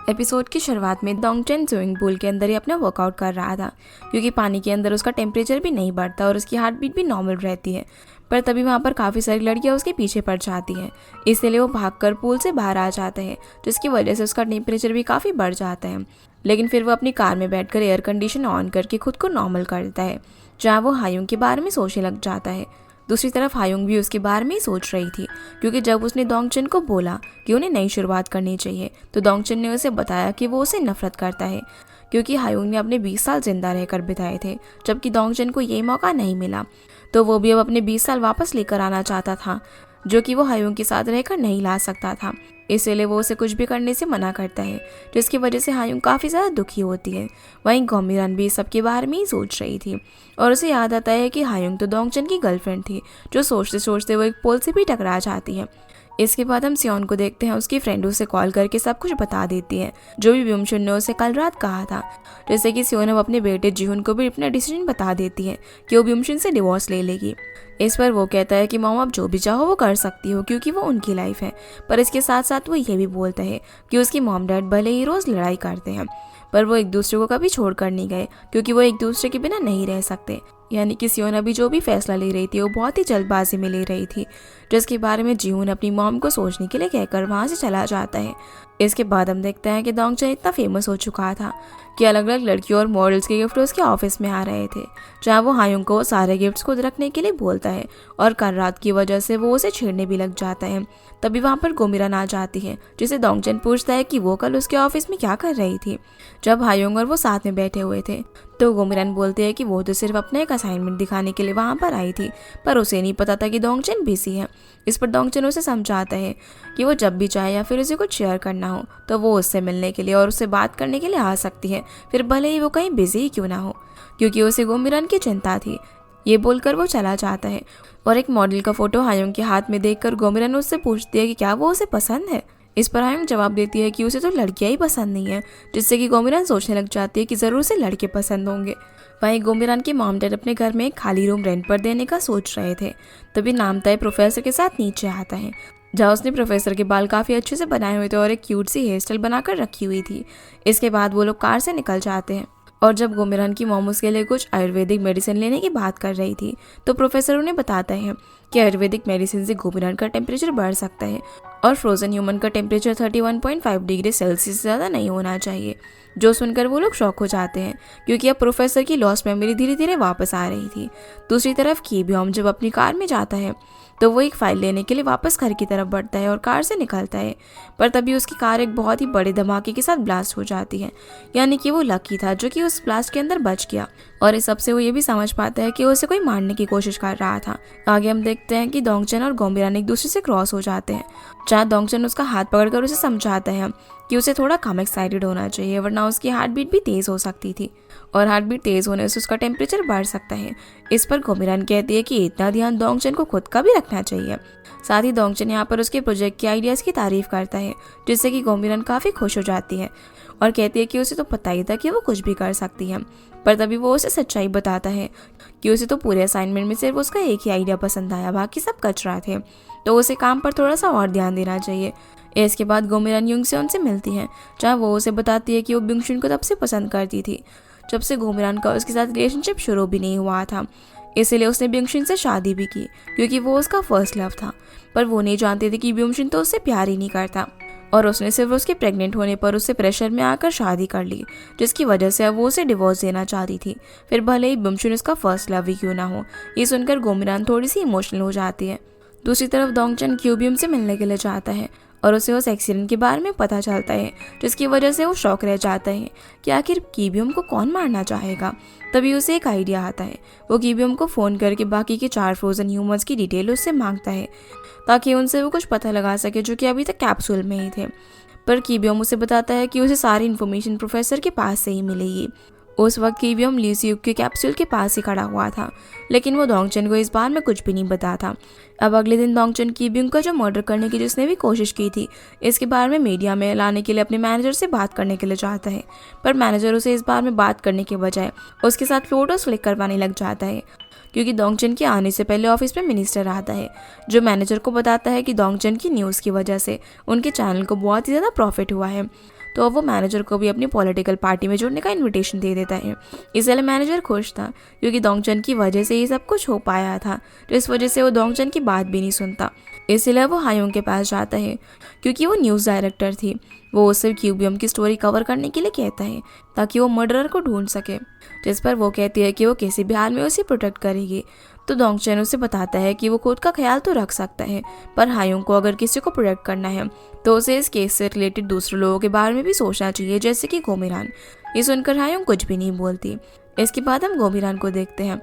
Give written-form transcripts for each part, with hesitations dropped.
Episode की शुरुआत में डोंगचन स्विमिंग पूल के अंदर ही अपना वर्कआउट कर रहा था, क्योंकि पानी के अंदर उसका टेम्परेचर भी नहीं बढ़ता और उसकी हार्ट बीट भी नॉर्मल रहती है। पर तभी वहाँ पर काफ़ी सारी लड़कियाँ उसके पीछे पड़ जाती हैं, इसलिए वो भागकर पूल से बाहर आ जाते हैं, जिसकी वजह से उसका टेम्परेचर भी काफ़ी बढ़ जाता है। लेकिन फिर वो अपनी कार में बैठकर एयर कंडीशन ऑन करके खुद को नॉर्मल कर देता है, जहाँ वो हायुंग के बारे में सोचने लग जाता है। दूसरी तरफ हायुंग भी उसके बारे में ही सोच रही थी, क्योंकि जब उसने डोंगचन को बोला कि उन्हें नई शुरुआत करनी चाहिए, तो डोंगचन ने उसे बताया कि वो उसे नफरत करता है, क्योंकि हायुंग ने अपने 20 साल जिंदा रहकर बिताए थे, जबकि डोंगचन को ये मौका नहीं मिला। तो वो भी अब अपने 20 साल वापस लेकर आना चाहता था, जो कि वो हायुंग के साथ रहकर नहीं ला सकता था। इसलिए वो उसे कुछ भी करने से मना करता है, जिसकी वजह से हायुंग काफ़ी ज़्यादा दुखी होती है। वहीं गोमिरान भी सबके बारे में ही सोच रही थी, और उसे याद आता है कि हायुंग तो डोंगचन की गर्लफ्रेंड थी, जो सोचते सोचते वो एक पोल से भी टकरा जाती है। इसके बाद हम सियोन को देखते हैं, उसकी फ्रेंड उसे कॉल करके सब कुछ बता देती है, जो भी ब्यूमचुन ने उसे कल रात कहा था। जैसे कि सियोन अब अपने बेटे जीहुन को भी अपना डिसीजन बता देती है कि वो ब्यूमचुन से डिवोर्स ले लेगी। इस पर वो कहता है कि मॉम आप जो भी चाहो वो कर सकती हो, क्योंकि वो उनकी लाइफ है। पर इसके साथ साथ वो ये भी बोलता है कि उसकी मॉम डैड भले ही रोज़ लड़ाई करते हैं, पर वो एक दूसरे को कभी छोड़ कर नहीं गए, क्योंकि वो एक दूसरे के बिना नहीं रह सकते। यानी कि सियोन अभी जो भी फैसला ले रही थी वो बहुत ही जल्दबाजी में ले रही थी, जिसके बारे में जीहुन अपनी मॉम को सोचने के लिए कहकर वहाँ से चला जाता है। इसके बाद हम देखते हैं कि डोंगचन इतना फेमस हो चुका था कि अलग अलग लड़कियों और मॉडल्स के गिफ्ट उसके ऑफिस में आ रहे थे, जहाँ वो हायुंग को सारे गिफ्ट्स खुद रखने के लिए बोलता है, और कल रात की वजह से वो उसे छेड़ने भी लग जाता है। तभी वहाँ पर गोमिरान आ जाती है, जिसे डोंगचन पूछता है कि वो कल उसके ऑफिस में क्या कर रही थी, जब हायुंग और वो साथ में बैठे हुए थे। तो गोमिरान बोलते हैं कि वो तो सिर्फ अपना एक असाइनमेंट दिखाने के लिए वहाँ पर आई थी, पर उसे नहीं पता था कि डोंगचन बिजी है। इस पर डोंगचन उसे समझाता है कि वो जब भी चाहे या फिर उसे कुछ शेयर करना हो तो वो उससे मिलने के लिए और उससे बात करने के लिए आ सकती है, फिर भले ही वो कहीं बिजी ही क्यों ना हो, क्योंकि उसे गोमिरान की चिंता थी। ये बोलकर वो चला जाता है, और एक मॉडल का फोटो हायुंग के हाथ में देखकर गोमिरान उससे पूछती है कि क्या वो उसे पसंद है। इस पर हायुंग जवाब देती है कि उसे तो लड़कियां ही पसंद नहीं है, जिससे कि गोमिरान सोचने लग जाती है कि ज़रूर से लड़के पसंद होंगे। वहीं गोमिरान के मॉम डैड अपने घर में एक खाली रूम रेंट पर देने का सोच रहे थे, तभी नामताई प्रोफेसर के साथ नीचे आता है, जहाँ उसने प्रोफेसर के बाल काफ़ी अच्छे से बनाए हुए थे और एक क्यूट सी हेयर स्टाइल बनाकर रखी हुई थी। इसके बाद वो लोग कार से निकल जाते हैं, और जब गोमिरान की मॉम उसके लिए कुछ आयुर्वेदिक मेडिसिन लेने की बात कर रही थी, तो प्रोफेसर उन्हें बताता है कि आयुर्वेदिक मेडिसिन से गोमिरान का टेम्परेचर बढ़ सकता है, और फ्रोजन ह्यूमन का टेम्परेचर 31.5 डिग्री सेल्सियस से ज़्यादा नहीं होना चाहिए। जो सुनकर वो लोग शॉक हो जाते हैं, क्योंकि अब प्रोफेसर की लॉस्ट मेमोरी धीरे धीरे वापस आ रही थी। दूसरी तरफ कीबियोम जब अपनी कार में जाता है, तो वो एक फाइल लेने के लिए वापस घर की तरफ बढ़ता है और कार से निकलता है, पर तभी उसकी कार एक बहुत ही बड़े धमाके के साथ ब्लास्ट हो जाती है। यानी कि वो लकी था जो कि उस ब्लास्ट के अंदर बच गया, और इस सबसे वो ये भी समझ पाता है कि उसे कोई मारने की कोशिश कर रहा था। आगे हम देखते हैं कि डोंगचन और गोमिरान एक दूसरे से क्रॉस हो जाते हैं, जहाँ डोंगचन उसका हाथ पकड़कर उसे समझाता है कि उसे थोड़ा कम एक्साइटेड होना चाहिए, वरना उसकी हार्ट बीट भी तेज़ हो सकती थी, और हार्ट बीट तेज़ होने से उसका टेम्परेचर बढ़ सकता है। इस पर गोमिरान कहती है कि इतना ध्यान डोंगचन को खुद का भी रखना चाहिए। साथ ही डोंगचन यहाँ पर उसके प्रोजेक्ट के आइडियाज़ की तारीफ करता है, जिससे कि गोमिरान काफ़ी खुश हो जाती है और कहती है कि उसे तो पता ही था कि वो कुछ भी कर सकती है। पर तभी वो उसे सच्चाई बताता है कि उसे तो पूरे असाइनमेंट में सिर्फ उसका एक ही आइडिया पसंद आया, बाकी सब कचरा थे, तो उसे काम पर थोड़ा सा और ध्यान देना चाहिए। इसके बाद गोमिरान युंग से उनसे मिलती है, जहाँ वो उसे बताती है कि वो ब्यूंगचुन को तब से पसंद करती थी जब से गोमिरान का उसके साथ रिलेशनशिप शुरू भी नहीं हुआ था। इसीलिए उसने ब्यूंगचुन से शादी भी की, क्योंकि वो उसका फर्स्ट लव था। पर वो नहीं जानती थी कि ब्यूंगचुन तो उससे प्यार ही नहीं करता, और उसने सिर्फ उसके प्रेग्नेंट होने पर उससे प्रेशर में आकर शादी कर ली, जिसकी वजह से अब वो उसे डिवोर्स देना चाहती थी, फिर भले ही ब्यूंगचुन उसका फर्स्ट लव ही क्यों ना हो। ये सुनकर गोमिरान थोड़ी सी इमोशनल हो जाती है। दूसरी तरफ डोंगचन क्यूबियम से मिलने के लिए चाहता है, और उसे उस एक्सीडेंट के बारे में पता चलता है, जिसकी वजह से वो शौक रह जाता है कि आखिर कीबियम को कौन मारना चाहेगा। तभी उसे एक आइडिया आता है, वो कीबियम को फ़ोन करके बाकी के 4 फ्रोजन ह्यूमंस की डिटेल उससे मांगता है, ताकि उनसे वो कुछ पता लगा सके जो कि अभी तक कैप्सूल में ही थे। पर कीबियम उसे बताता है कि उसे सारी इन्फॉर्मेशन प्रोफेसर के पास से ही मिलेगी। उस वक्त कीबियम लीसियुग के कैप्सूल के पास ही खड़ा हुआ था, लेकिन वो डोंगचन को इस बारे में कुछ भी नहीं बताता। अब अगले दिन डोंगचन कीबियम का जो मर्डर करने की जिसने भी कोशिश की थी, इसके बारे में मीडिया में लाने के लिए अपने मैनेजर से बात करने के लिए चाहता है, पर मैनेजर उसे इस बारे में बात करने के बजाय उसके साथ फोटोज क्लिक करवाने लग जाता है, क्योंकि डोंगचन के आने से पहले ऑफिस में मिनिस्टर आता है, जो मैनेजर को बताता है कि डोंगचन की न्यूज़ की वजह से उनके चैनल को बहुत ही ज़्यादा प्रॉफिट हुआ है। तो वो मैनेजर को भी अपनी पॉलिटिकल पार्टी में जुड़ने का इन्विटेशन दे देता है। इसलिए मैनेजर खुश था क्योंकि डोंगचन की वजह से ये सब कुछ हो पाया था, जिस वजह से वो डोंगचन की बात भी नहीं सुनता। इसलिए वो हायोंग के पास जाता है क्योंकि वो न्यूज़ डायरेक्टर थी। वो उससे क्यूबियम की स्टोरी कवर करने के लिए कहता है ताकि वो मर्डरर को ढूंढ सके, जिस पर वो कहती है कि वो किसी भी हाल में उसे प्रोटेक्ट करेगी। तो डोंगचन उसे बताता है कि वो खुद का ख्याल तो रख सकता है, पर हायोंग को अगर किसी को प्रोटेक्ट करना है तो उसे इस केस से रिलेटेड दूसरे लोगों के बारे में भी सोचना चाहिए, जैसे कि गोमिरान। ये सुनकर हायोंग कुछ भी नहीं बोलती। इसके बाद हम गोमिरान को देखते हैं,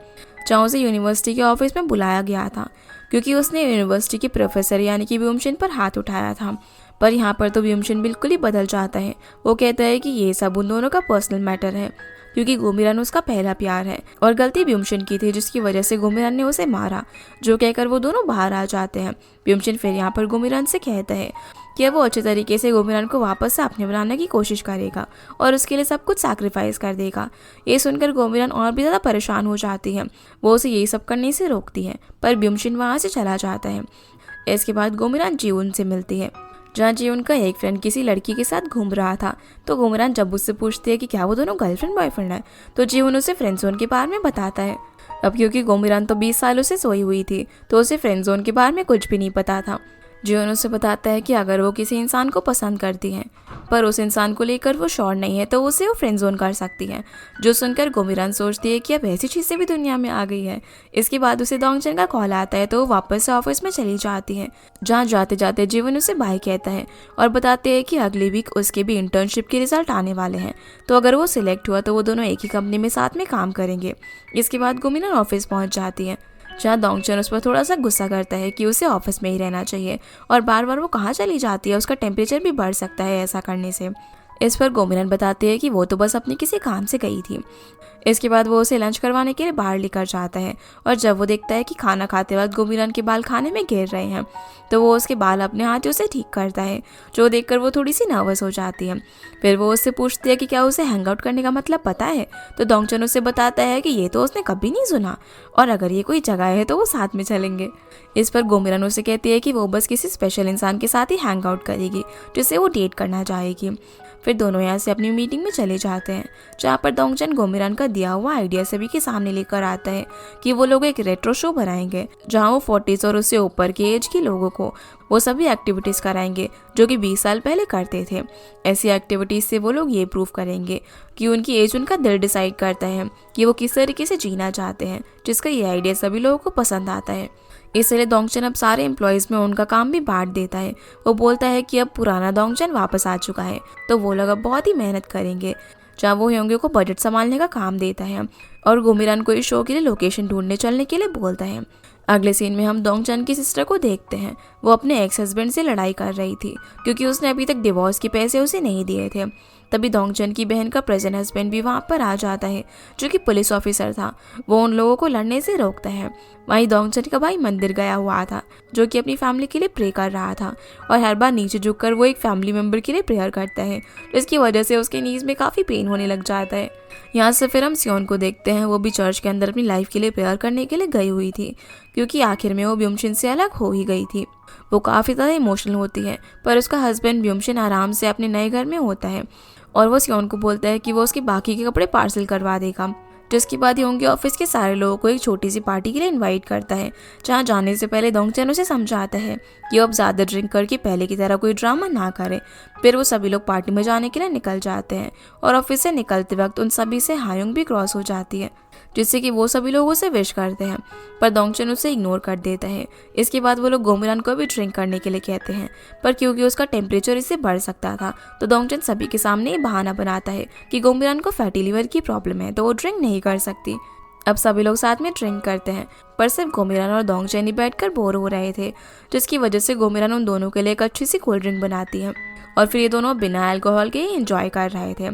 जहाँ उसे यूनिवर्सिटी के ऑफिस में बुलाया गया था क्योंकि उसने यूनिवर्सिटी के प्रोफेसर यानी कि ब्यूमशिन पर हाथ उठाया था। पर यहाँ पर तो ब्यूमशिन बिल्कुल ही बदल जाता है। वो कहता है कि ये सब उन दोनों का पर्सनल मैटर है क्योंकि गोमिरान उसका पहला प्यार है और गलती ब्यूमशिन की थी, जिसकी वजह से गोमिरान ने उसे मारा। जो कहकर वो दोनों बाहर आ जाते हैं। ब्यूमशिन फिर यहाँ पर गोमिरान से कहता है कि वो अच्छे तरीके से गोमिरान को वापस से अपने बनाने की कोशिश करेगा और उसके लिए सब कुछ सैक्रिफाइस कर देगा। ये सुनकर गोमिरान और भी ज़्यादा परेशान हो जाती है। वो उसे यही सब करने से रोकती है, पर ब्यूमशिन वहाँ से चला जाता है। इसके बाद गोमिरान जीवन से मिलती है, जहाँ जीवन का एक फ्रेंड किसी लड़की के साथ घूम रहा था। तो गोमिरान जब उससे पूछती है कि क्या वो दोनों गर्लफ्रेंड बॉयफ्रेंड है, तो जीवन उसे फ्रेंड जोन के बारे में बताता है। अब क्योंकि गोमिरान तो 20 सालों से सोई हुई थी, तो उसे फ्रेंड जोन के बारे में कुछ भी नहीं पता था। जीवन उसे बताता है कि अगर वो किसी इंसान को पसंद करती है पर उस इंसान को लेकर वो श्योर नहीं है, तो उसे वो फ्रेंड जोन कर सकती है। जो सुनकर गोमिरान सोचती है कि अब ऐसी चीज़ें भी दुनिया में आ गई है। इसके बाद उसे डोंगचन का कॉल आता है, तो वो वापस से ऑफिस में चली जाती है, जहाँ जाते जाते जीवन उसे बाय कहता है और बताते हैं कि अगले वीक उसके भी इंटर्नशिप के रिजल्ट आने वाले हैं। तो अगर वो सिलेक्ट हुआ तो वो दोनों एक ही कंपनी में साथ में काम करेंगे। इसके बाद गोमिरान ऑफिस पहुँच जाती है, जहाँ डोंगचन उस पर थोड़ा सा गुस्सा करता है कि उसे ऑफिस में ही रहना चाहिए और बार बार वो कहाँ चली जाती है, उसका टेम्परेचर भी बढ़ सकता है ऐसा करने से। इस पर गोमिरान बताती है कि वो तो बस अपने किसी काम से गई थी। इसके बाद वो उसे लंच करवाने के लिए बाहर लेकर जाता है और जब वो देखता है कि खाना खाते वक्त गोमिरान के बाल खाने में गिर रहे हैं, तो वो उसके बाल अपने हाथों से ठीक करता है, जो देखकर वो थोड़ी सी नर्वस हो जाती है। फिर वो उससे पूछती है कि क्या उसे हैंग आउट करने का मतलब पता है, तो डोंगचन उसे बताता है कि ये तो उसने कभी नहीं सुना और अगर ये कोई जगह है तो वो साथ में चलेंगे। इस पर गोमिरान उसे कहती है कि वो बस किसी स्पेशल इंसान के साथ ही हैंग आउट करेगी जिसे वो डेट करना चाहेगी। फिर दोनों यहाँ से अपनी मीटिंग में चले जाते हैं, जहाँ पर डोंगचन गोमिरान का दिया हुआ आइडिया सभी के सामने लेकर आता है कि वो लोग एक रेट्रो शो बनाएंगे, जहाँ वो 40s और उससे ऊपर के एज के लोगों को वो सभी एक्टिविटीज़ कराएंगे जो कि 20 साल पहले करते थे। ऐसी एक्टिविटीज़ से वो लोग ये प्रूव करेंगे कि उनकी एज उनका दिल डिसाइड करता है कि वो किस तरीके से जीना चाहते हैं, जिसका ये आइडिया सभी लोगों को पसंद आता है। इसलिए डोंगचन अब सारे एम्प्लॉयज़ में उनका काम भी बांट देता है। वो बोलता है कि अब पुराना डोंगचन वापस आ चुका है, तो वो लोग अब बहुत ही मेहनत करेंगे, जहाँ वो ह्योंगे को बजट संभालने का काम देता है और गोमिरान को इस शो के लिए लोकेशन ढूंढने चलने के लिए बोलता है। अगले सीन में हम डोंगचन की सिस्टर को देखते हैं। वो अपने एक्स हस्बैंड से लड़ाई कर रही थी क्योंकि उसने अभी तक डिवोर्स के पैसे उसे नहीं दिए थे। तभी डोंगचन की बहन का प्रेजेंट हस्बैंड भी वहाँ पर आ जाता है, जो कि पुलिस ऑफिसर था। वो उन लोगों को लड़ने से रोकता है। वहीं डोंगचन का भाई मंदिर गया हुआ था, जो कि अपनी फैमिली के लिए प्रे कर रहा था और हर बार नीचे झुककर वो एक फैमिली मेम्बर के लिए प्रेयर करता है, जिसकी वजह से उसके नीज में काफ़ी पेन होने लग जाता है। यहाँ से फिर हम सियोन को देखते हैं। वो भी चर्च के अंदर अपनी लाइफ के लिए प्रेयर करने के लिए गई हुई थी, क्योंकि आखिर में वो ब्यूमशिन से अलग हो ही गई थी। वो काफ़ी ज़्यादा इमोशनल होती है, पर उसका हस्बैंड ब्यूमशिन आराम से अपने नए घर में होता है और वो सियोन को बोलता है कि वो उसके बाकी के कपड़े पार्सल करवा देगा। जिसके बाद योंगी ऑफिस के सारे लोगों को एक छोटी सी पार्टी के लिए इनवाइट करता है, जहाँ जाने से पहले डोंगचन उसे समझाता है कि वो अब ज़्यादा ड्रिंक करके पहले की तरह कोई ड्रामा ना करे। फिर वो सभी लोग पार्टी में जाने के लिए निकल जाते हैं और ऑफिस से निकलते वक्त उन सभी से हायोंग भी क्रॉस हो जाती है, जिससे कि वो सभी लोगों से विश करते हैं, पर डोंगचन उसे इग्नोर कर देता है। इसके बाद वो लोग गोमिरान को भी ड्रिंक करने के लिए कहते हैं, पर क्योंकि उसका टेम्परेचर इससे बढ़ सकता था, तो डोंगचन सभी के सामने ये बहाना बनाता है कि गोमिरान को फैटी लिवर की प्रॉब्लम है, तो वो ड्रिंक नहीं कर सकती। अब सभी लोग साथ में ड्रिंक करते हैं, पर सिर्फ गोमिरान और डोंगचन ही बैठकर बोर हो रहे थे, जिसकी वजह से गोमिरान उन दोनों के लिए एक अच्छी सी कोल्ड ड्रिंक बनाती है और फिर ये दोनों बिना अल्कोहल के ही एंजॉय कर रहे थे।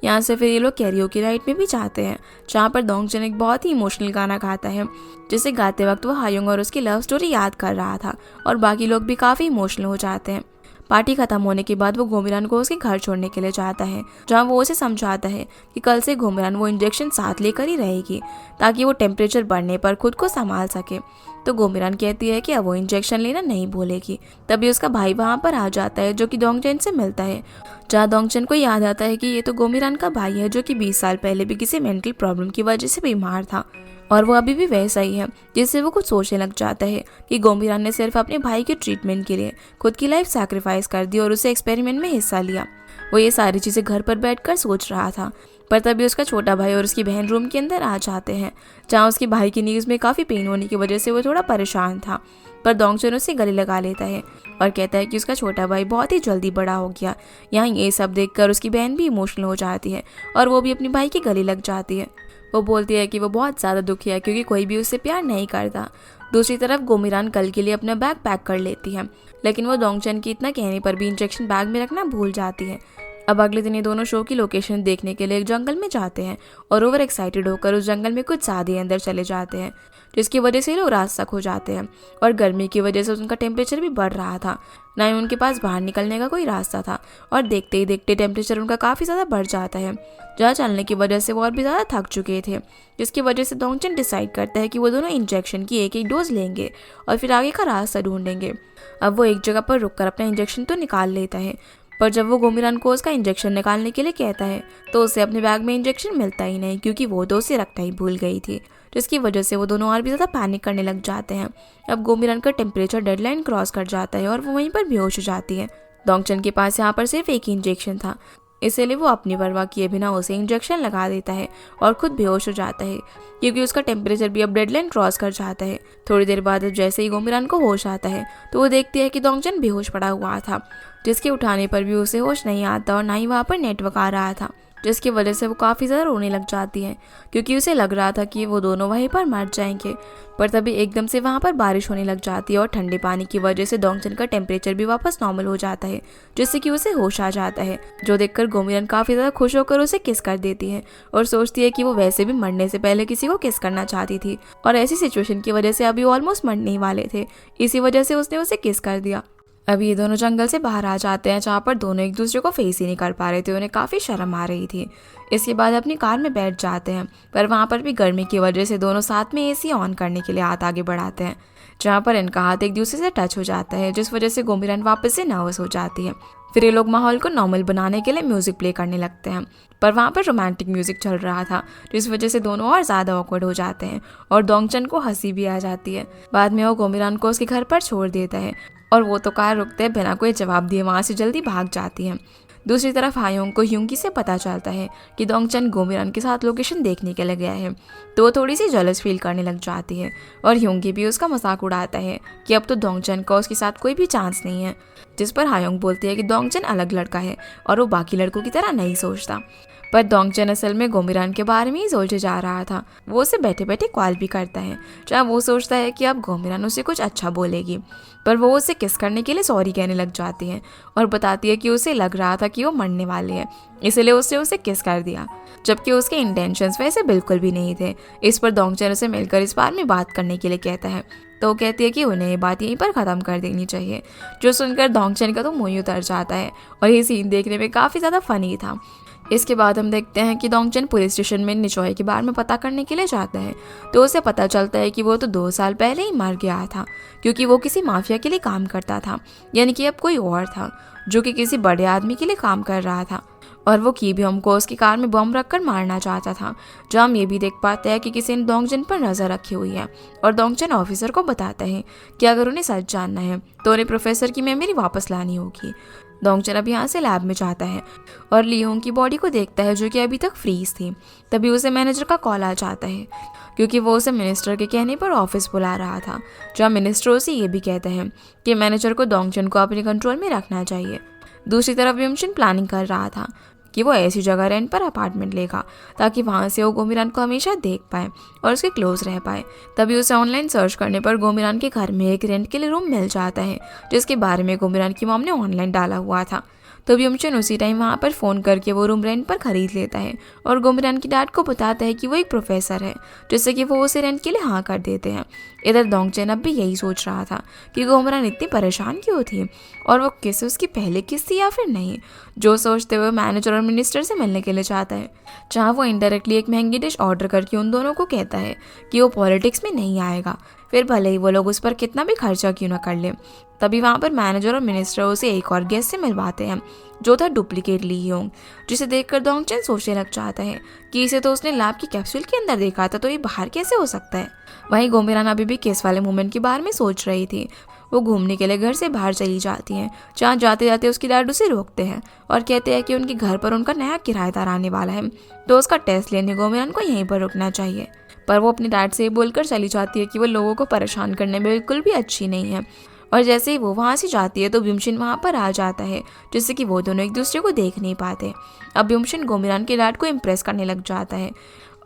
यहाँ से फिर ये लोग कैरियोके राइड में भी जाते हैं, जहाँ पर डोंगचन एक बहुत ही इमोशनल गाना गाता है, जिसे गाते वक्त वो हायोंग और उसकी लव स्टोरी याद कर रहा था और बाकी लोग भी काफ़ी इमोशनल हो जाते हैं। पार्टी खत्म होने के बाद वो गोमीरान को उसके घर छोड़ने के लिए जाता है, जहाँ वो उसे समझाता है कि कल से गोमीरान वो इंजेक्शन साथ लेकर ही रहेगी ताकि वो टेम्परेचर बढ़ने पर खुद को संभाल सके। तो गोमीरान कहती है कि अब वो इंजेक्शन लेना नहीं भूलेगी। तभी उसका भाई वहाँ पर आ जाता है जो कि दोंगचन से मिलता है, जहाँ दोंगचन को याद आता है कि ये तो गोमीरान का भाई है जो कि 20 साल पहले भी किसी मेंटल प्रॉब्लम की वजह से बीमार था और वो अभी भी वैसा ही है, जिससे वो कुछ सोचने लग जाता है कि गोमीरान ने सिर्फ अपने भाई के ट्रीटमेंट के लिए खुद की लाइफ सैक्रिफाइस कर दी और उसे एक्सपेरिमेंट में हिस्सा लिया। वो ये सारी चीज़ें घर पर बैठकर सोच रहा था, पर तभी उसका छोटा भाई और उसकी बहन रूम के अंदर आ जाते हैं, जहाँ उसके भाई की नीज में काफ़ी पेन होने की वजह से वो थोड़ा परेशान था। पर दोंगचन उसे गले लगा लेता है और कहता है कि उसका छोटा भाई बहुत ही जल्दी बड़ा हो गया। यहाँ ये सब देखकर उसकी बहन भी इमोशनल हो जाती है और वो भी अपने भाई के गले लग जाती है। वो बोलती है कि वो बहुत ज़्यादा दुखी है क्योंकि कोई भी उससे प्यार नहीं करता। दूसरी तरफ गोमीरान कल के लिए अपना बैग पैक कर लेती है, लेकिन वो दोंगचन की इतना कहने पर भी इंजेक्शन बैग में रखना भूल जाती है। अब अगले दिन ये दोनों शो की लोकेशन देखने के लिए एक जंगल में जाते हैं और ओवर एक्साइटेड होकर उस जंगल में कुछ ज़्यादा अंदर चले जाते हैं, जिसकी वजह से लोग रास्ता खो जाते हैं और गर्मी की वजह से उनका टेम्परेचर भी बढ़ रहा था। ना ही उनके पास बाहर निकलने का कोई रास्ता था और देखते ही देखते टेम्परेचर उनका काफ़ी ज़्यादा बढ़ जाता है, जहाँ चलने की वजह से वो और भी ज़्यादा थक चुके थे, जिसकी वजह से दोंगचन डिसाइड करता है कि वो दोनों इंजेक्शन की एक एक डोज लेंगे और फिर आगे का रास्ता ढूंढेंगे। अब वो एक जगह पर रुककर अपना इंजेक्शन तो निकाल लेता है, पर जब वो गोमीरान को उसका इंजेक्शन निकालने के लिए कहता है तो उसे अपने बैग में इंजेक्शन मिलता ही नहीं, क्योंकि वो तो उसे रखना ही भूल गई थी, जिसकी वजह से वो दोनों और भी ज़्यादा पैनिक करने लग जाते हैं। अब गोमीरान का टेम्परेचर डेडलाइन क्रॉस कर जाता है और वो वहीं पर बेहोश हो जाती है। दोंगचन के पास यहाँ पर सिर्फ एक ही इंजेक्शन था, इसलिए वो अपनी परवाह किए बिना उसे इंजेक्शन लगा देता है और खुद बेहोश हो जाता है, क्योंकि उसका टेम्परेचर भी अब डेडलाइन क्रॉस कर जाता है। थोड़ी देर बाद जैसे ही गोमीरान को होश आता है तो वो देखती है कि दोंगचन बेहोश पड़ा हुआ था, जिसके उठाने पर भी उसे होश नहीं आता और ना ही वहाँ पर नेटवर्क आ रहा था, जिसकी वजह से वो काफ़ी ज़्यादा रोने लग जाती है, क्योंकि उसे लग रहा था कि वो दोनों वहीं पर मर जाएंगे। पर तभी एकदम से वहाँ पर बारिश होने लग जाती है और ठंडे पानी की वजह से दोंगचन का टेम्परेचर भी वापस नॉर्मल हो जाता है, जिससे कि उसे होश आ जाता है, जो देखकर गोमीरान काफ़ी ज़्यादा खुश होकर उसे किस कर देती है और सोचती है कि वो वैसे भी मरने से पहले किसी को किस करना चाहती थी और ऐसी सिचुएशन की वजह से अभी ऑलमोस्ट मरने ही वाले थे, इसी वजह से उसने उसे किस कर दिया। अभी ये दोनों जंगल से बाहर आ जाते हैं, जहाँ पर दोनों एक दूसरे को फेस ही नहीं कर पा रहे थे, उन्हें काफ़ी शर्म आ रही थी। इसके बाद अपनी कार में बैठ जाते हैं, पर वहाँ पर भी गर्मी की वजह से दोनों साथ में एसी ऑन करने के लिए हाथ आगे बढ़ाते हैं, जहाँ पर इनका हाथ एक दूसरे से टच हो जाता है, जिस वजह से गोमीरान वापस से नर्वस हो जाती है। फिर ये लोग माहौल को नॉर्मल बनाने के लिए म्यूज़िक प्ले करने लगते हैं, पर वहाँ पर रोमांटिक म्यूज़िक चल रहा था, जिस वजह से दोनों और ज़्यादा ऑकवर्ड हो जाते हैं और दोंगचन को हंसी भी आ जाती है। बाद में वो गोमीरान को उसके घर पर छोड़ देता है और वो तो कार रुकते हैं बिना कोई जवाब दिए वहाँ से जल्दी भाग जाती है। दूसरी तरफ हायोंग को ह्यूंगी से पता चलता है कि दोंगचन गोमीरान के साथ लोकेशन देखने के लिए गया है, तो वो थोड़ी सी जलस फील करने लग जाती है और ह्यूंगी भी उसका मजाक उड़ाता है कि अब तो दोंगचन का उसके साथ कोई भी चांस नहीं है, जिस पर हायोंग बोलती है कि दोंगचन अलग लड़का है और वो बाकी लड़कों की तरह नहीं सोचता। पर दोंगचन असल में गोमीरान के बारे में ही सोचे जा रहा था। वो उसे बैठे बैठे कॉल भी करता है, जहाँ वो सोचता है कि अब गोमीरान उसे कुछ अच्छा बोलेगी, पर वो उसे किस करने के लिए सॉरी कहने लग जाती है और बताती है कि उसे लग रहा था कि वो मरने वाले हैं, इसलिए उसने उसे किस कर दिया, जबकि उसके इंटेंशंस वैसे बिल्कुल भी नहीं थे। इस पर दोंगचन उसे मिलकर इस बारे में बात करने के लिए कहता है, तो वो कहती है कि उन्हें ये बात यहीं पर ख़त्म कर देनी चाहिए, जो सुनकर दोंगचन का तो मुँह ही उतर जाता है और ये सीन देखने में काफ़ी ज़्यादा फनी था। इसके बाद हम देखते हैं कि दोंगचन पुलिस स्टेशन में निचोय के बारे में पता करने के लिए जाता है, तो उसे पता चलता है कि वो तो 2 साल पहले ही मर गया था, क्योंकि वो किसी माफिया के लिए काम करता था, यानी कि अब कोई और था जो कि किसी बड़े आदमी के लिए काम कर रहा था और वो की भी हमको उसकी कार में बम रखकर मारना चाहता था। जहाँ हम ये भी देख पाते हैं कि किसी ने दोंगचन पर नज़र रखी हुई है और दोंगचन ऑफिसर को बताता है कि अगर उन्हें सच जानना है तो उन्हें प्रोफेसर की मेमोरी वापस लानी होगी। दोंगचन अब यहाँ से लैब में जाता है और लीहोंग की बॉडी को देखता है, जो कि अभी तक फ्रीज थी। तभी उसे मैनेजर का कॉल आ जाता है, क्योंकि वो उसे मिनिस्टर के कहने पर ऑफिस बुला रहा था, जहाँ मिनिस्टर उसे ये भी कहते हैं कि मैनेजर को दोंगचन को अपने कंट्रोल में रखना चाहिए। दूसरी तरफ यमशिन प्लानिंग कर रहा था कि वो ऐसी जगह रेंट पर अपार्टमेंट लेगा ताकि वहाँ से वो गोमीरान को हमेशा देख पाए और उसके क्लोज रह पाए। तभी उसे ऑनलाइन सर्च करने पर गोमीरान के घर में एक रेंट के लिए रूम मिल जाता है, जिसके बारे में गोमीरान की मॉम ने ऑनलाइन डाला हुआ था। तभी यमशिन उसी टाइम वहाँ पर फ़ोन करके वो रूम रेंट पर खरीद लेता है और गोमीरान की डैड को बताता है कि वो एक प्रोफेसर है, जिससे कि वो उसे रेंट के लिए हाँ कर देते हैं। इधर दोंगचन अब भी यही सोच रहा था कि गोमरान इतनी परेशान क्यों थी और वो किस उसकी पहले किस थी या फिर नहीं, जो सोचते हुए मैनेजर और मिनिस्टर से मिलने के लिए चाहता है, जहाँ वो इनडायरेक्टली एक महंगी डिश ऑर्डर करके उन दोनों को कहता है कि वो पॉलिटिक्स में नहीं आएगा, फिर भले ही वो लोग उस पर कितना भी खर्चा क्यों ना कर ले। तभी वहाँ पर मैनेजर और मिनिस्टर उसे एक और गेस्ट से मिलवाते हैं जो था डुप्लीकेट ली ह्योंग, जिसे देखकर दोंगचन सोचने लग जाता है कि इसे तो उसने लैब की कैप्सूल के अंदर देखा था, तो ये बाहर कैसे हो सकता है। वहीं गोमरान अभी भी केस वाले मोमेंट के बारे में सोच रही थी। वो घूमने के लिए घर से बाहर चली जाती हैं, जहाँ जाते जाते उसकी डैड उसे रोकते हैं और कहते हैं कि उनके घर पर उनका नया किराएदार आने वाला है, तो उसका टेस्ट लेने गोमरान को यहीं पर रुकना चाहिए। पर वो अपने डैड से ये बोलकर चली जाती है कि वो लोगों को परेशान करने में बिल्कुल भी अच्छी नहीं है। और जैसे ही वो वहाँ से जाती है तो ब्युमशिन वहाँ पर आ जाता है, जिससे कि वो दोनों एक दूसरे को देख नहीं पाते। अब ब्युमशिन गोमरान के डैड को इम्प्रेस करने लग जाता है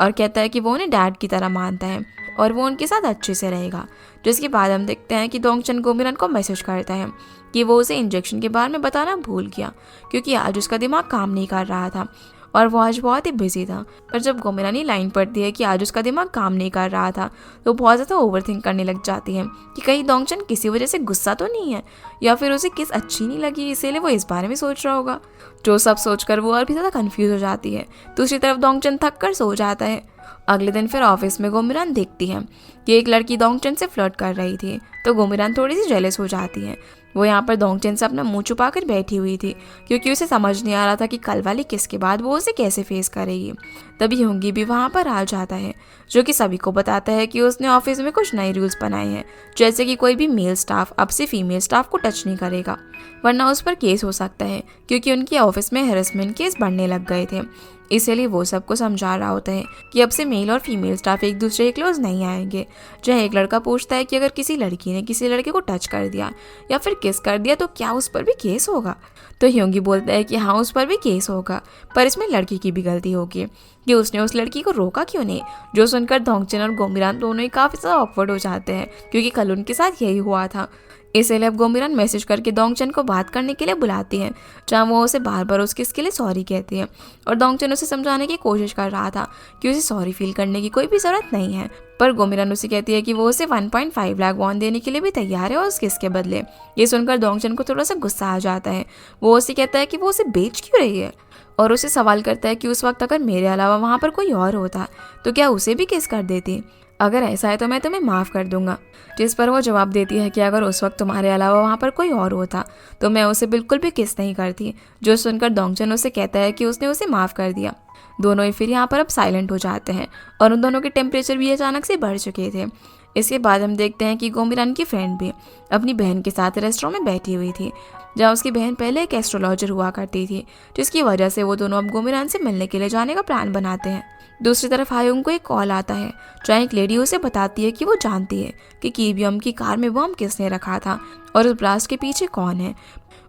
और कहता है कि वो उन्हें डैड की तरह मानता है और वो उनके साथ अच्छे से रहेगा। जिसके बाद हम देखते हैं कि दोंगचन गोमरान को मैसेज करता है कि वो उसे इंजेक्शन के बारे में बताना भूल गया, क्योंकि आज उसका दिमाग काम नहीं कर रहा था और वो आज बहुत ही बिजी था। पर जब गोमरान ये लाइन पढ़ती है कि आज उसका दिमाग काम नहीं कर रहा था, तो बहुत ज़्यादा ओवरथिंक करने लग जाती है कि कहीं दोंगचन किसी वजह से गुस्सा तो नहीं है या फिर उसे किस अच्छी नहीं लगी, इसीलिए वो इस बारे में सोच रहा होगा। जो सब सोचकर वो और भी ज़्यादा कन्फ्यूज हो जाती है। दूसरी तरफ दोंगचन थक कर सो जाता है। अगले दिन फिर ऑफिस में गोमरान देखती है कि एक लड़की दोंगचन से फ्लर्ट कर रही थी, तो गोमरान थोड़ी सी जेलस हो जाती है। वो यहाँ पर दोंगचन से अपना मुंह छुपाकर बैठी हुई थी, क्योंकि उसे समझ नहीं आ रहा था कि कल वाली किस के बाद वो उसे कैसे फेस करेगी। तभी ह्योंगी भी वहाँ पर आ जाता है, जो कि सभी को बताता है कि उसने ऑफिस में कुछ नए रूल्स बनाए हैं, जैसे कि कोई भी मेल स्टाफ अब से फीमेल स्टाफ को टच नहीं करेगा, वरना उस पर केस हो सकता है, क्योंकि उनके ऑफिस में हैरेसमेंट केस बढ़ने लग गए थे। इसीलिए वो सबको समझा रहा होता है कि अब से मेल और फीमेल स्टाफ एक दूसरे के क्लोज नहीं आएंगे। जहाँ एक लड़का पूछता है कि अगर किसी लड़की ने किसी लड़के को टच कर दिया या फिर किस कर दिया तो क्या उस पर भी केस होगा, तो ह्योंगी बोलता है कि हाँ उस पर भी केस होगा, पर इसमें लड़की की भी गलती होगी कि उसने उस लड़की को रोका क्यों नहीं। जो सुनकर दोंगचन और गोमरान दोनों ही काफ़ी ज़्यादा ऑकवर्ड हो जाते हैं, क्योंकि कल उनके साथ यही हुआ था। इसलिए अब गोमरान मैसेज करके दोंगचन को बात करने के लिए बुलाती है, जहाँ वो उसे बार बार उसके लिए सॉरी कहती है और दोंगचन उसे समझाने की कोशिश कर रहा था कि उसे सॉरी फील करने की कोई भी ज़रूरत नहीं है। पर गोमरान उसे कहती है कि वो उसे 1.5 लाख वॉन देने के लिए भी तैयार है और उस किस के बदले। ये सुनकर दोंगचन को थोड़ा सा गुस्सा आ जाता है। वो उसे कहता है कि वो उसे बेच क्यों रही है और उसे सवाल करता है कि उस वक्त अगर मेरे अलावा वहाँ पर कोई और होता तो क्या उसे भी किस कर देती, अगर ऐसा है तो मैं तुम्हें माफ़ कर दूंगा। जिस पर वो जवाब देती है कि अगर उस वक्त तुम्हारे अलावा वहाँ पर कोई और होता तो मैं उसे बिल्कुल भी किस नहीं करती। जो सुनकर दोंगचन उसे कहता है कि उसने उसे माफ़ कर दिया। दोनों ही फिर यहाँ पर अब साइलेंट हो जाते हैं और उन दोनों के टेम्परेचर भी अचानक से बढ़ चुके थे। इसके बाद हम देखते हैं कि गोमरान की फ्रेंड भी अपनी बहन के साथ रेस्टोरेंट में बैठी हुई थी, जहाँ उसकी बहन पहले एक एस्ट्रोलॉजर हुआ करती थी, जिसकी वजह से वो दोनों अब गोमरान से मिलने के लिए जाने का प्लान बनाते हैं। दूसरी तरफ हायुंग को एक कॉल आता है, जहाँ एक लेडी उसे बताती है कि वो जानती है कि कीबियम की कार में बम किसने रखा था और उस ब्लास्ट के पीछे कौन है।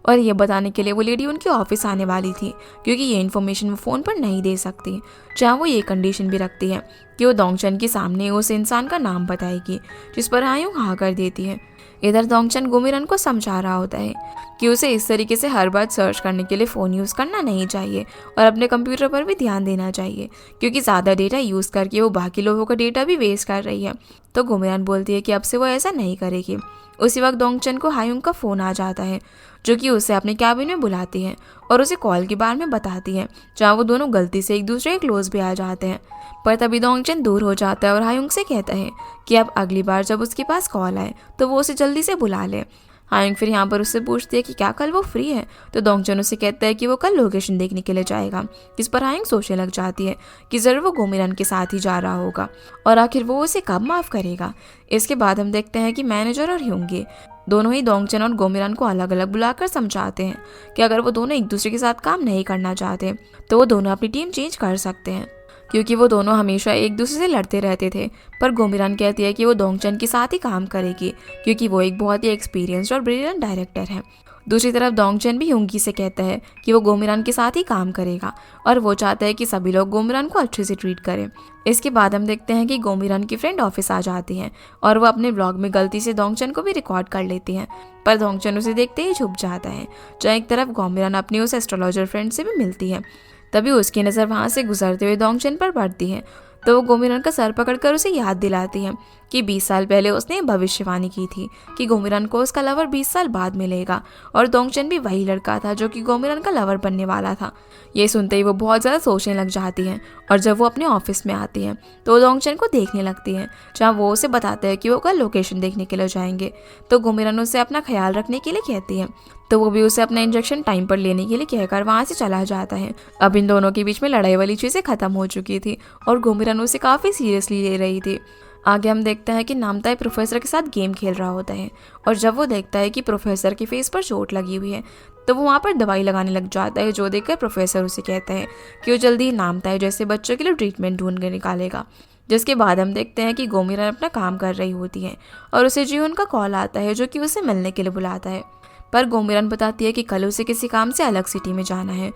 और ये बताने के लिए वो लेडी उनके ऑफिस आने वाली थी, क्योंकि ये इन्फॉर्मेशन वो फ़ोन पर नहीं दे सकती। जहाँ वो ये कंडीशन भी रखती है कि वो दोंगचन के सामने उस इंसान का नाम बताएगी, जिस पर हायुंग हाँ कर देती है। इधर दोंगचन गोमरान को समझा रहा होता है कि उसे इस तरीके से हर बार सर्च करने के लिए फ़ोन यूज़ करना नहीं चाहिए और अपने कंप्यूटर पर भी ध्यान देना चाहिए, क्योंकि ज़्यादा डेटा यूज़ करके वो बाकी लोगों का डेटा भी वेस्ट कर रही है। तो गोमरान बोलती है कि अब से वो ऐसा नहीं करेगी। उसी वक्त दोंगचन को हायुंग का फ़ोन आ जाता है, जो कि उसे अपने कैबिन में बुलाती है और उसे कॉल के बारे में बताती है, जहाँ वो दोनों गलती से एक दूसरे के क्लोज भी आ जाते हैं। पर तभी दोंगचन दूर हो जाता है और हायुंग से कहता है कि अब अगली बार जब उसके पास कॉल आए तो वो उसे जल्दी से बुला ले। हायुंग फिर यहाँ पर उससे पूछती है कि क्या कल वो फ्री है, तो दोंगचन उसे कहता है कि वो कल लोकेशन देखने के लिए जाएगा। इस पर हायुंग सोचने लग जाती है कि ज़रूर वो गोमरान के साथ ही जा रहा होगा और आखिर वो उसे कब माफ़ करेगा। इसके बाद हम देखते हैं कि मैनेजर और ह्योंगी दोनों ही दोंगचन और गोमरान को अलग अलग बुलाकर समझाते हैं कि अगर वो दोनों एक दूसरे के साथ काम नहीं करना चाहते तो वो दोनों अपनी टीम चेंज कर सकते हैं, क्योंकि वो दोनों हमेशा एक दूसरे से लड़ते रहते थे। पर गोमरान कहती है कि वो दोंगचन के साथ ही काम करेगी, क्योंकि वो एक बहुत ही एक्सपीरियंस्ड और ब्रिलियंट डायरेक्टर है। दूसरी तरफ दोंगचन भी ह्योंगी से कहता है कि वो गोमरान के साथ ही काम करेगा और वो चाहता है कि सभी लोग गोमरान को अच्छे से ट्रीट करें। इसके बाद हम देखते हैं कि गोमरान की फ्रेंड ऑफिस आ जाती हैं और वो अपने ब्लॉग में गलती से दोंगचन को भी रिकॉर्ड कर लेती हैं, पर दोंगचन उसे देखते ही छुप जाता है। जहाँ एक तरफ गोमरान अपनी उस एस्ट्रोलॉजर फ्रेंड से भी मिलती है, तभी उसकी नज़र वहाँ से गुजरते हुए दोंगचन पर पड़ती है। तो वो गोमिरान का सर पकड़कर उसे याद दिलाती है कि 20 साल पहले उसने भविष्यवाणी की थी कि गोमिरान को उसका लवर 20 साल बाद मिलेगा और दोंगचन भी वही लड़का था जो कि गोमिरान का लवर बनने वाला था। ये सुनते ही वो बहुत ज़्यादा सोचने लग जाती है और जब वो अपने ऑफिस में आती है तो दोंगचन को देखने लगती है, जहाँ वो उसे बताते हैं कि वो कल लोकेशन देखने के लिए जाएंगे। तो गोमिरान उसे अपना ख्याल रखने के लिए कहती है, तो वो भी उसे अपना इंजेक्शन टाइम पर लेने के लिए कहकर वहाँ से चला जाता है। अब इन दोनों के बीच में लड़ाई वाली चीज़ें खत्म हो चुकी थी और गोमिरान उसे काफ़ी सीरियसली ले रही थी। आगे हम देखते हैं कि नामताई प्रोफेसर के साथ गेम खेल रहा होता है और जब वो देखता है कि प्रोफेसर के फेस पर चोट लगी हुई है तो वो वहाँ पर दवाई लगाने लग जाता है, जो देखकर प्रोफेसर उसे कहता है कि वो जल्दी ही नामताई जैसे बच्चों के लिए ट्रीटमेंट ढूंढ कर निकालेगा। जिसके बाद हम देखते हैं कि गोमिरान अपना काम कर रही होती है और उसे जीवन का कॉल आता है जो कि उसे मिलने के लिए बुलाता है। पर गोमिरान बताती है कि कल उसे किसी काम से अलग सिटी में जाना है,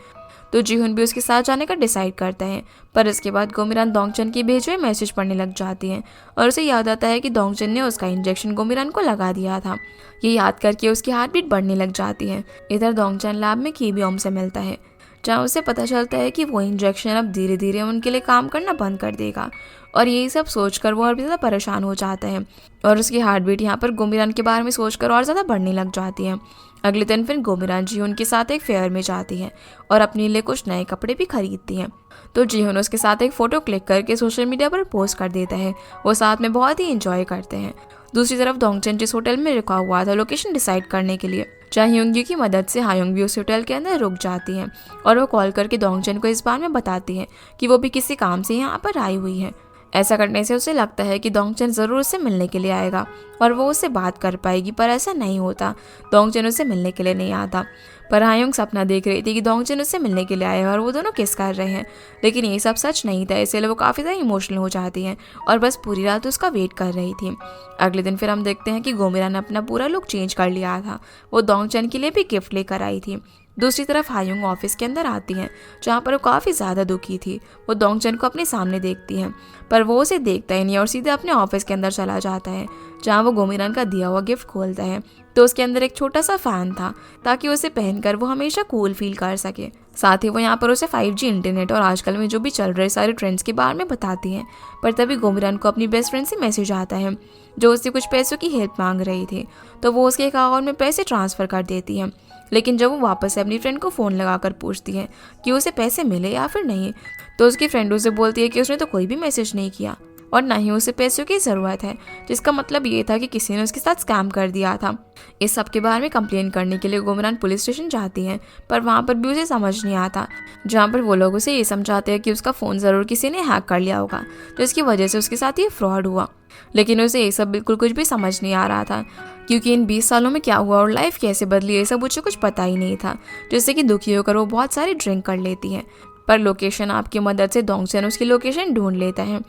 तो जीहुन भी उसके साथ जाने का डिसाइड करता है। पर इसके बाद गोमिरान दोंगचन की भेजे हुए मैसेज पढ़ने लग जाती है और उसे याद आता है कि दोंगचन ने उसका इंजेक्शन गोमिरान को लगा दिया था। ये याद करके उसकी हार्ट बीट बढ़ने लग जाती है। इधर दोंगचन लैब में कीबियोम से मिलता है, जहाँ उसे पता चलता है कि वो इंजेक्शन अब धीरे धीरे उनके लिए काम करना बंद कर देगा और यही सब सोचकर वो और भी ज़्यादा परेशान हो जाता है और उसकी हार्ट बीट यहाँ पर गोमिरान के बारे में सोचकर और ज़्यादा बढ़ने लग जाती है। अगले दिन फिर गोमिरान जीहुन के साथ एक फेयर में जाती है और अपने लिए कुछ नए कपड़े भी खरीदती है। तो जीहुन उसके साथ एक फ़ोटो क्लिक करके सोशल मीडिया पर पोस्ट कर देता है। वो साथ में बहुत ही इंजॉय करते हैं। दूसरी तरफ दोंगचन जिस होटल में रुका हुआ था लोकेशन डिसाइड करने के लिए, जहाँ ह्योंग्यू की मदद से हायोंग भी उस होटल के अंदर रुक जाती है और वो कॉल करके दोंगचन को इस बारे में बताती है कि वो भी किसी काम से यहाँ पर आई हुई है। ऐसा करने से उसे लगता है कि दोंगचन ज़रूर उससे मिलने के लिए आएगा और वो उससे बात कर पाएगी, पर ऐसा नहीं होता। दोंगचन उससे मिलने के लिए नहीं आता। पर हायोंग सपना देख रही थी कि दोंगचन उससे मिलने के लिए आए और वो दोनों किस कर रहे हैं, लेकिन ये सब सच नहीं था। इसलिए वो काफ़ी ज़्यादा इमोशनल हो जाती हैं और बस पूरी रात उसका वेट कर रही थी। अगले दिन फिर हम देखते हैं कि गोमिरान ने अपना पूरा लुक चेंज कर लिया था। वो दोंगचन के लिए भी गिफ्ट लेकर आई थी। दूसरी तरफ हायोंग ऑफिस के अंदर आती है, जहाँ पर वो काफ़ी ज़्यादा दुखी थी। वो दोंगचन को अपने सामने देखती है, पर वो उसे देखता ही नहीं और सीधे अपने ऑफिस के अंदर चला जाता है, जहाँ वो गोमिरान का दिया हुआ गिफ्ट खोलता है। तो उसके अंदर एक छोटा सा फ़ैन था, ताकि उसे पहनकर वो हमेशा कूल फील कर सके। साथ ही वो यहाँ पर उसे 5G इंटरनेट और आजकल में जो भी चल रहे सारे ट्रेंड्स के बारे में बताती हैं। पर तभी गोमिरान को अपनी बेस्ट फ्रेंड से मैसेज आता है, जो उससे कुछ पैसों की हेल्प मांग रही थी। तो वो उसके अकाउंट में पैसे ट्रांसफ़र कर देती है। लेकिन जब वो वापस से अपनी फ्रेंड को फ़ोन लगाकर पूछती है कि उसे पैसे मिले या फिर नहीं, तो उसकी फ्रेंड उसे बोलती है कि उसने तो कोई भी मैसेज नहीं किया और ना ही उसे पैसों की ज़रूरत है, जिसका मतलब ये था कि किसी ने उसके साथ स्कैम कर दिया था। इस सब के बारे में कंप्लेन करने के लिए गोमिरान पुलिस स्टेशन जाती हैं, पर वहाँ पर भी उसे समझ नहीं आता, जहाँ पर वो लोग उसे ये समझाते हैं कि उसका फ़ोन ज़रूर किसी ने हैक कर लिया होगा, जिसकी वजह से उसके साथ ये फ्रॉड हुआ। लेकिन उसे ये सब बिल्कुल कुछ भी समझ नहीं आ रहा था, क्योंकि इन 20 सालों में क्या हुआ और लाइफ कैसे बदली ये सब उसे कुछ पता ही नहीं था। जैसे कि दुखी होकर वो बहुत सारी ड्रिंक कर लेती है, पर लोकेशन ऐप की मदद से दोंगचन उसकी लोकेशन ढूंढ लेता है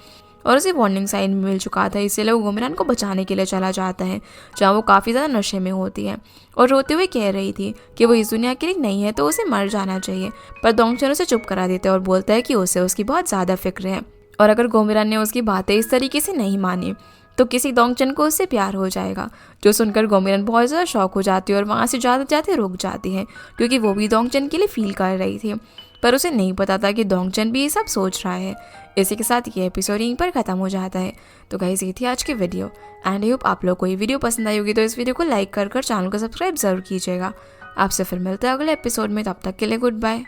और उसे वार्निंग साइन मिल चुका था। इसलिए वो गोमिरान को बचाने के लिए चला जाता है, जहाँ वो काफ़ी ज़्यादा नशे में होती है और रोते हुए कह रही थी कि वो इस दुनिया के लिए नहीं है, तो उसे मर जाना चाहिए। पर दोंगचन उसे चुप करा देता है और बोलता है कि उसे उसकी बहुत ज़्यादा फिक्र है और अगर गोमिरान ने उसकी बातें इस तरीके से नहीं मानी तो किसी दोंगचन को उससे प्यार हो जाएगा। जो सुनकर गोमिरान बहुत ज़्यादा शॉक हो जाती है और वहाँ से जाते जाते रुक जाती है, क्योंकि वो भी दोंगचन के लिए फील कर रही थी। पर उसे नहीं पता था कि दोंगचन भी ये सब सोच रहा है। इसी के साथ ये एपिसोड यहीं पर ख़त्म हो जाता है। तो गाइस, ये थी आज की वीडियो एंड आई होप आप लोग को ये वीडियो पसंद आई होगी। तो इस वीडियो को लाइक कर चैनल को सब्सक्राइब ज़रूर कीजिएगा। आपसे फिर मिलते हैं अगले एपिसोड में, तब तक के लिए गुड बाय।